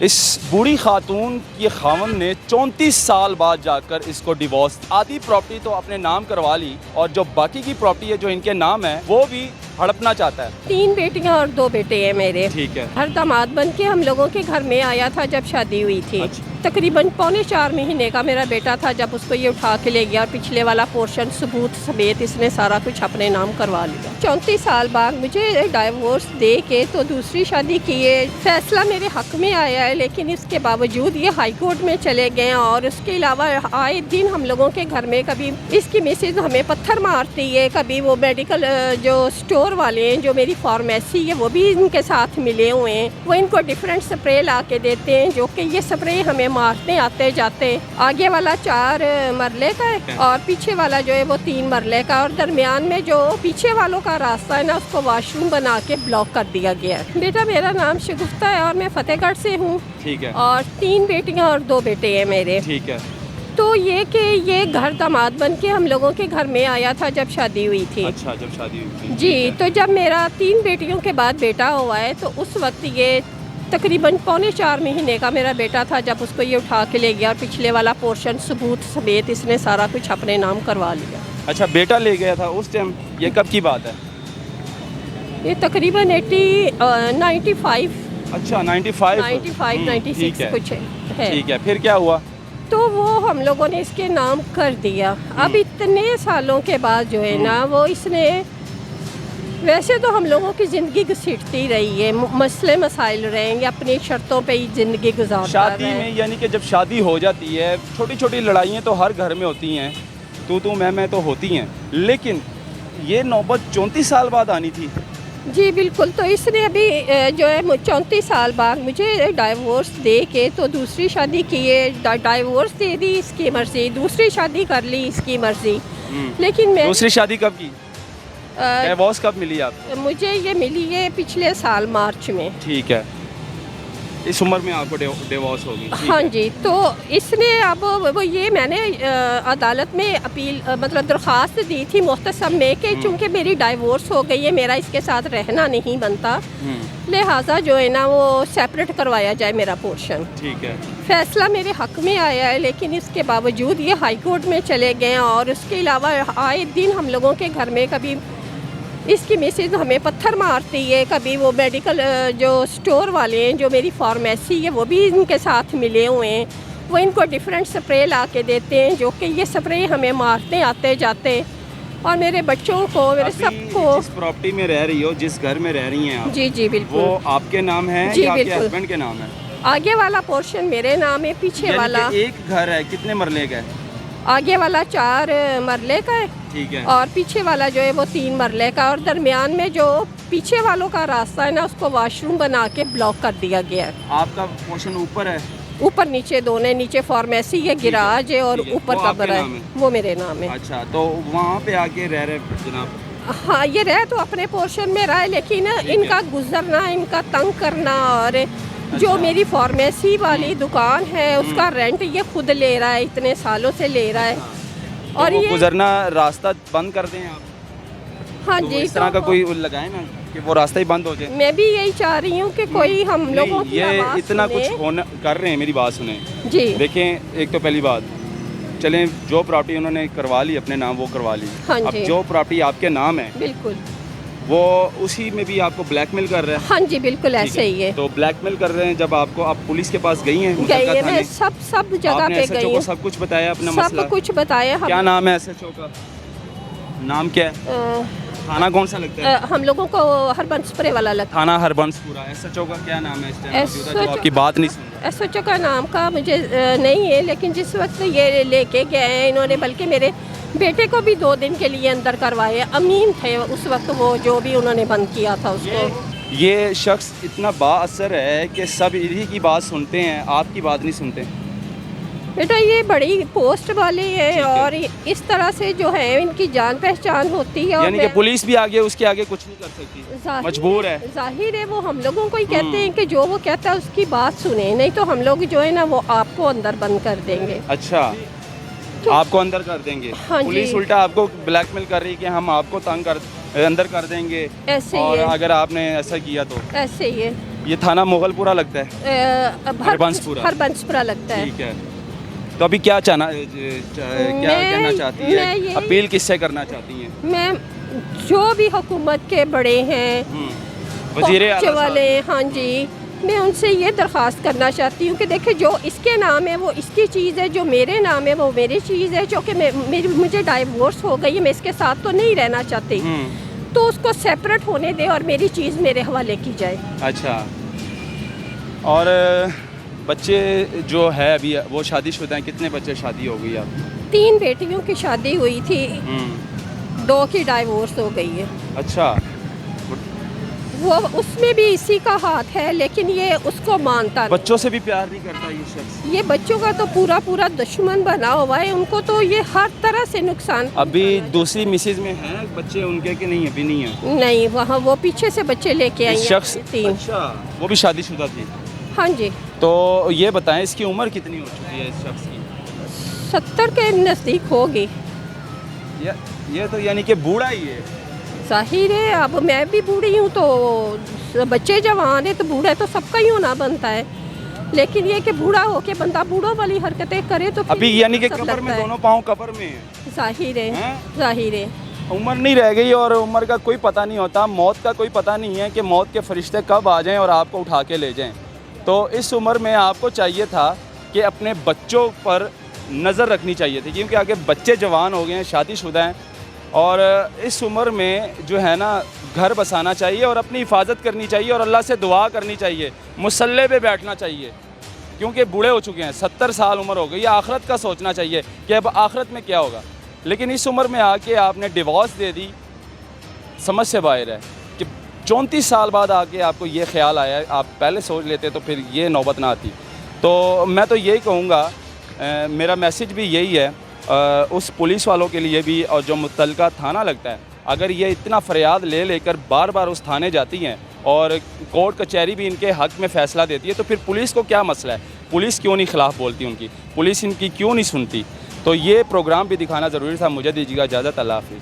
इस बूढ़ी खातून के खावंद ने 34 साल बाद जाकर इसको डिवोर्स, आधी प्रॉपर्टी तो अपने नाम करवा ली और जो बाकी की प्रॉपर्टी है जो इनके नाम है वो भी हड़पना चाहता है। 3 बेटियां और 2 बेटे हैं मेरे। ठीक है। हर दामाद बन के हम लोगों के घर में आया था जब शादी हुई थी। अच्छा। तकरीबन 3.25 महीने का मेरा बेटा था जब उसको ये उठा के ले गया और पिछले वाला पोर्शन सबूत समेत इसने सारा कुछ अपने नाम करवा लिया। 34 साल बाद मुझे डाइवोर्स दे के तो दूसरी शादी किए। फैसला मेरे हक में आया है, लेकिन इसके बावजूद ये हाई कोर्ट में चले गए और उसके अलावा आए दिन हम लोगों के घर में कभी इसकी मिसेज हमें पत्थर मारती है, कभी वो मेडिकल जो स्टोर वाले हैं जो मेरी फार्मेसी है वो भी इनके साथ मिले हुए हैं। वो इनको डिफरेंट स्प्रे ला के देते हैं जो कि ये स्प्रे हमें मारते आते जाते। आगे वाला 4 मरले का है और पीछे वाला जो है वो 3 मरले का, और दरमियान में जो पीछे वालों का रास्ता है ना उसको वॉशरूम बना के ब्लॉक कर दिया गया है। बेटा मेरा नाम शगुफ्ता है और मैं फतेहगढ़ से हूँ। ठीक है। और 3 बेटियाँ और 2 बेटे हैं मेरे। ठीक है। तो ये कि ये घर दामाद बन के हम लोगों के घर में आया था जब शादी हुई थी। अच्छा, जब शादी हुई थी। जी, तो जब मेरा 3 बेटियों के बाद बेटा हुआ है तो उस वक्त ये तकरीबन 3.25 महीने का मेरा बेटा था जब उसको ये उठा के ले गया और पिछले वाला पोर्शन सबूत समेत इसने सारा कुछ अपने नाम करवा लिया। अच्छा, बेटा ले गया था उस टाइम, ये कब की बात है? ये तकरीबन 95। अच्छा, 95 96 कुछ है। ठीक है, फिर क्या हुआ? तो वो हम लोगों ने इसके नाम कर दिया। अब इतने सालों के बाद जो है ना वो इसने, वैसे तो हम लोगों की ज़िंदगी घसीटती रही है, मसले मसाइल रहेंगे, अपनी शर्तों पे ही ज़िंदगी गुजारता शादी रहे। में यानी कि जब शादी हो जाती है छोटी छोटी लड़ाइयाँ तो हर घर में होती हैं, तू मैं तो होती हैं, लेकिन ये नौबत 34 साल बाद आनी थी। जी बिल्कुल। तो इसने अभी जो है 34 साल बाद मुझे डाइवोर्स दे के तो दूसरी शादी की है। डाइवोर्स दे दी इसकी मर्ज़ी, दूसरी शादी कर ली इसकी मर्ज़ी। लेकिन मैं दूसरी शादी कब की? डिवोर्स कब मिली आपको? मुझे ये मिली है पिछले साल मार्च में। ठीक है, इस उम्र में आपको डिवोर्स होगी? हाँ जी। तो इसने अब वो ये मैंने अदालत में अपील मतलब दरख्वास्त दी थी मुख्तसम में कि चूँकि मेरी डाइवोर्स हो गई है, मेरा इसके साथ रहना नहीं बनता, लिहाजा जो है ना वो सेपरेट करवाया जाए मेरा पोर्शन। ठीक है। फैसला मेरे हक में आया है, लेकिन इसके बावजूद ये हाई कोर्ट में चले गए और उसके अलावा आए दिन हम लोगों के घर में कभी इसकी मिसेज हमें पत्थर मारती है, कभी वो मेडिकल जो स्टोर वाले हैं जो मेरी फार्मेसी है वो भी इनके साथ मिले हुए हैं। वो इनको डिफरेंट स्प्रे ला के देते हैं जो कि ये स्प्रे हमें मारते आते जाते, और मेरे बच्चों को, मेरे सबको। जिस प्रॉपर्टी में रह रही हो, जिस घर में रह रही हैं आप, जी जी बिल्कुल, वो आपके नाम है जी या आपके बिल्कुल हस्बैंड के नाम है? आगे वाला पोर्शन मेरे नाम है, पीछे वाला एक घर है, कितने मरले का है? आगे वाला 4 मरले का है। ठीक है। और पीछे वाला जो है वो 3 मरले का, और दरमियान में जो पीछे वालों का रास्ता है ना उसको वॉशरूम बना के ब्लॉक कर दिया गया है। आपका पोर्शन ऊपर है? ऊपर नीचे दोनों, नीचे फार्मेसी है, गिराज है और ऊपर कब्र है, वो मेरे नाम है। अच्छा, तो वहाँ पे आके रह रहे जनाब? हाँ, ये रहे तो अपने पोर्शन में रहे, लेकिन इनका गुजरना, इनका तंग करना, और जो मेरी फार्मेसी वाली दुकान है उसका रेंट ये खुद ले रहा है, इतने सालों से ले रहा है। और तो ये गुजरना रास्ता बंद कर दें आप? हाँ तो जी, इस तरह का कोई लगाए ना कि वो रास्ता ही बंद हो जाए। मैं भी यही चाह रही हूँ कि कोई हम लोगों की ये आवाज़ इतना सुने। कुछ होना कर रहे हैं, मेरी बात सुने जी। देखें, एक तो पहली बात, चलें जो प्रॉपर्टी उन्होंने करवा ली अपने नाम वो करवा ली। हाँ अब जी। जो प्रॉपर्टी आपके नाम है बिल्कुल, वो उसी में भी आपको ब्लैकमेल कर रहे हैं। हाँ जी बिल्कुल ऐसे ही है। तो ब्लैकमेल कर रहे हैं, जब आपको, आप पुलिस के पास गई हैं? गई है, मैं सब जगह पे गई हूँ, सब कुछ बताया अपना सब मसला? कुछ बताया। क्या नाम है SHO का? नाम क्या है? थाना कौन सा लगता है? हम लोगों को हरबंसपुरे वाला लगता थाना हरबंसपुरा। SHO का क्या नाम है इस टाइम मौजूदा, जो आपकी बात नहीं सुन रहा? है। SHO का नाम का मुझे नहीं है, लेकिन जिस वक्त ये लेके गए हैं इन्होंने, बल्कि मेरे बेटे को भी 2 दिन के लिए अंदर करवाए। अमीन थे उस वक्त वो, जो भी उन्होंने बंद किया था उसको। ये शख्स इतना बाअसर है कि सब इन्हीं की बात सुनते हैं, आपकी बात नहीं सुनते। बेटा ये बड़ी पोस्ट वाले हैं और इस तरह से जो है इनकी जान पहचान होती है, और यानी कि पुलिस भी आगे उसके आगे कुछ नहीं कर सकती, मजबूर है। जाहिर है वो हम लोगों को ही कहते हैं कि जो वो कहता है उसकी बात सुने, नहीं तो हम लोग जो है ना वो आपको अंदर बंद कर देंगे। अच्छा, आपको अंदर कर देंगे? हाँ पुलिस जी। उल्टा आपको ब्लैकमेल कर रही है कि हम आपको अंदर कर देंगे, ऐसे ही और है, अगर आपने ऐसा किया तो ऐसे ही है। ये थाना मुगलपुरा लगता है? हरबंसपुरा। हरबंसपुरा लगता है। ठीक है। तो अभी क्या क्या कहना चाहती है, अपील किससे करना चाहती हैं? मैं जो भी हुकूमत के बड़े हैं, वज़ीर आला साहब। वाले, हाँ जी, मैं उनसे ये दरख्वास्त करना चाहती हूँ कि देखिए जो इसके नाम है वो इसकी चीज़ है, जो मेरे नाम है वो मेरी चीज़ है। क्योंकि मुझे डाइवोर्स हो गई है, मैं इसके साथ तो नहीं रहना चाहती, तो उसको सेपरेट होने दे और मेरी चीज़ मेरे हवाले की जाए। अच्छा। और बच्चे जो है अभी वो शादीशुदा हैं? कितने बच्चे शादी हो गई आप? 3 बेटियों की शादी हुई थी, 2 की डाइवोर्स हो गई है। अच्छा। वो उसमें भी इसी का हाथ है, लेकिन ये उसको मानता नहीं। बच्चों से भी प्यार नहीं करता ये शख्स? ये बच्चों का तो पूरा दुश्मन बना हुआ है, उनको तो ये हर तरह से नुकसान। अभी दूसरी मिसेज में हैं बच्चे उनके कि नहीं? अभी नहीं है। नहीं, वहाँ वो पीछे से बच्चे लेके आई हैं शख्स 3। अच्छा, वो भी शादीशुदा थी? हाँ जी। तो ये बताएं इसकी उम्र कितनी हो चुकी है इस शख्स की? 70 के नज़दीक होगी। ये तो यानी कि बूढ़ा ही है। जाहिर है, अब मैं भी बूढ़ी हूँ तो बच्चे जवान है, तो बूढ़ा तो सबका ही होना बनता है। लेकिन ये कि बूढ़ा हो के बंदा बूढ़ों वाली हरकतें करे तो अभी यानी कि कब्र में, दोनों पाँव कब्र में है। जाहिर है, जाहिर है। उम्र नहीं रह गई और उम्र का कोई पता नहीं होता, मौत का कोई पता नहीं है कि मौत के फरिश्ते कब आ जाएं और आपको उठा के ले जाएं। तो इस उम्र में आपको चाहिए था कि अपने बच्चों पर नज़र रखनी चाहिए थी, क्योंकि आगे बच्चे जवान हो गए हैं, शादीशुदा हैं, और इस उम्र में जो है ना घर बसाना चाहिए और अपनी हिफाजत करनी चाहिए और अल्लाह से दुआ करनी चाहिए, मुसल्ले पे बैठना चाहिए, क्योंकि बूढ़े हो चुके हैं, 70 साल उम्र हो गई। आखिरत का सोचना चाहिए कि अब आखिरत में क्या होगा। लेकिन इस उम्र में आके आपने डिवोर्स दे दी, समझ से बाहर है कि 34 साल बाद आके आपको ये ख्याल आया। आप पहले सोच लेते तो फिर ये नौबत ना आती। तो मैं तो यही कहूँगा, मेरा मैसेज भी यही है उस पुलिस वालों के लिए भी, और जो मुतल्लिका थाना लगता है, अगर ये इतना फरियाद ले लेकर बार बार उस थाने जाती हैं और कोर्ट कचहरी भी इनके हक़ में फ़ैसला देती है, तो फिर पुलिस को क्या मसला है? पुलिस क्यों नहीं ख़िलाफ़ बोलती उनकी? पुलिस इनकी क्यों नहीं सुनती? तो ये प्रोग्राम भी दिखाना ज़रूरी था। मुझे दीजिएगा इजाज़त। अल्लाह हाफ़िज़।